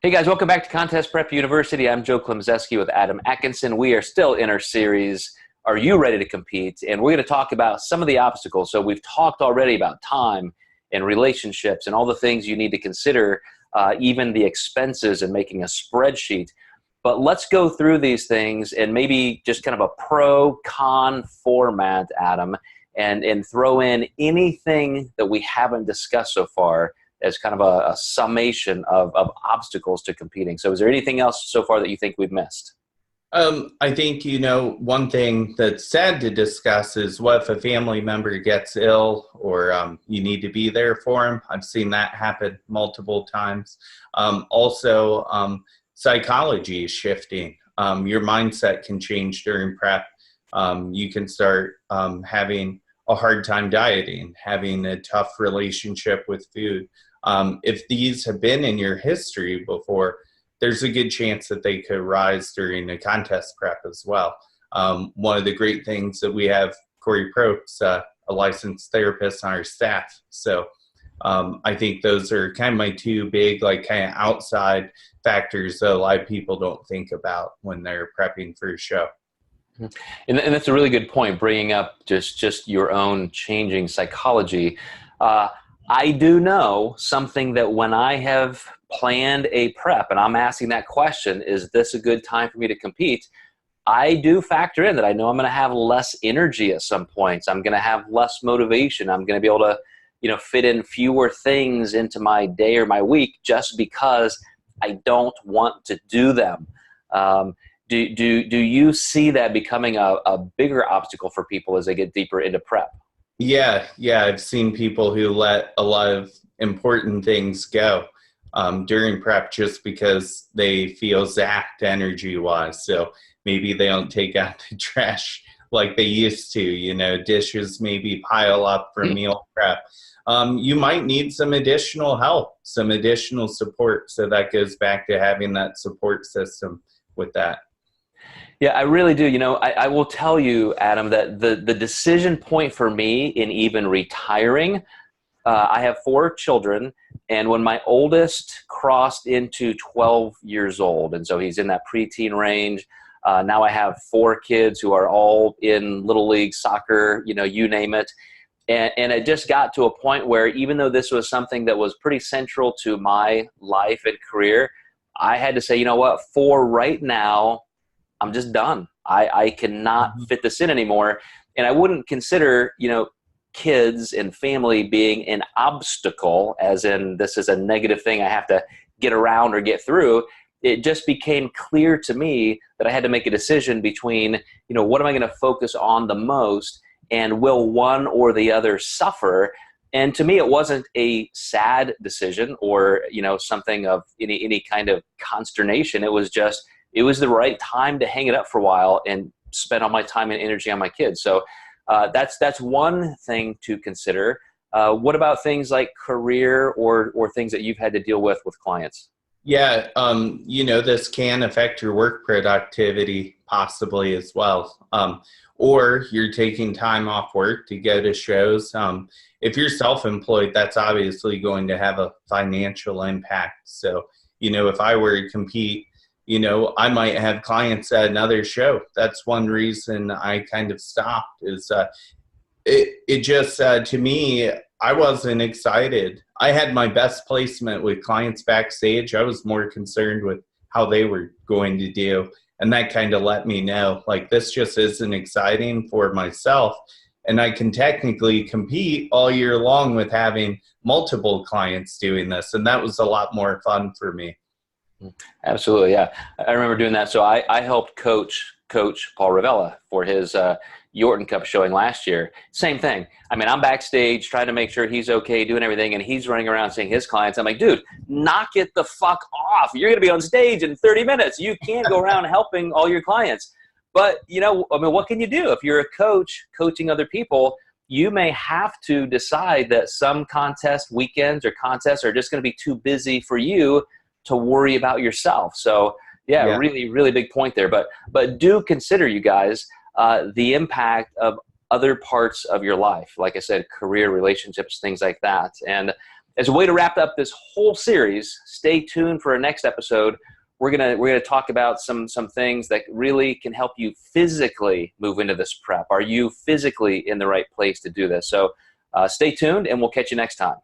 Hey guys, welcome back to Contest Prep University. I'm Joe Klemczewski with Adam Atkinson. We are still in our series, Are You Ready to Compete? And we're going to talk about some of the obstacles. So we've talked already about time and relationships and all the things you need to consider, even the expenses and making a spreadsheet. But let's go through these things and maybe just kind of a pro-con format, Adam, and throw in anything that we haven't discussed so far as kind of a summation of obstacles to competing. So is there anything else so far that you think we've missed? I think, one thing that's sad to discuss is what if a family member gets ill or you need to be there for them. I've seen that happen multiple times. Also, psychology is shifting. Your mindset can change during prep. You can start having a hard time dieting, having a tough relationship with food. If these have been in your history before, there's a good chance that they could rise during a contest prep as well. One of the great things that we have, Corey Probst, a licensed therapist on our staff. So I think those are kind of my two big, kind of outside factors that a lot of people don't think about when they're prepping for a show. And that's a really good point, bringing up just your own changing psychology. I do know something that when I have planned a prep and I'm asking that question, is this a good time for me to compete? I do factor in that I know I'm going to have less energy at some points. I'm going to have less motivation. I'm going to be able to, fit in fewer things into my day or my week just because I don't want to do them. Do you see that becoming a bigger obstacle for people as they get deeper into prep? Yeah. I've seen people who let a lot of important things go during prep just because they feel zapped energy-wise. So maybe they don't take out the trash like they used to. Dishes maybe pile up for meal prep. You might need some additional help, some additional support. So that goes back to having that support system with that. Yeah, I really do. I will tell you, Adam, that the decision point for me in even retiring, I have 4 children, and when my oldest crossed into 12 years old, and so he's in that preteen range, now I have 4 kids who are all in Little League soccer, you name it. And it just got to a point where even though this was something that was pretty central to my life and career, I had to say, you know what, for right now, I'm just done. I cannot fit this in anymore. And I wouldn't consider, kids and family being an obstacle, as in this is a negative thing I have to get around or get through. It just became clear to me that I had to make a decision between, what am I going to focus on the most, and will one or the other suffer? And to me, it wasn't a sad decision or, something of any kind of consternation. It was just, it was the right time to hang it up for a while and spend all my time and energy on my kids. So that's one thing to consider. What about things like career or things that you've had to deal with clients? Yeah, this can affect your work productivity possibly as well. Or you're taking time off work to go to shows. If you're self-employed, that's obviously going to have a financial impact. So, if I were to compete, I might have clients at another show. That's one reason I kind of stopped is it just, to me, I wasn't excited. I had my best placement with clients backstage. I was more concerned with how they were going to do. And that kind of let me know, this just isn't exciting for myself. And I can technically compete all year long with having multiple clients doing this. And that was a lot more fun for me. Absolutely, yeah. I remember doing that. So I helped coach Paul Ravella for his Yorton Cup showing last year. Same thing. I mean, I'm backstage trying to make sure he's okay, doing everything, and he's running around seeing his clients. I'm like, dude, knock it the fuck off. You're going to be on stage in 30 minutes. You can't go around helping all your clients. But, what can you do? If you're a coach coaching other people, you may have to decide that some contest weekends or contests are just going to be too busy for you to worry about yourself. So yeah, really, really big point there. But do consider, you guys, the impact of other parts of your life. Like I said, career, relationships, things like that. And as a way to wrap up this whole series, stay tuned for our next episode. We're gonna talk about some things that really can help you physically move into this prep. Are you physically in the right place to do this? So stay tuned, and we'll catch you next time.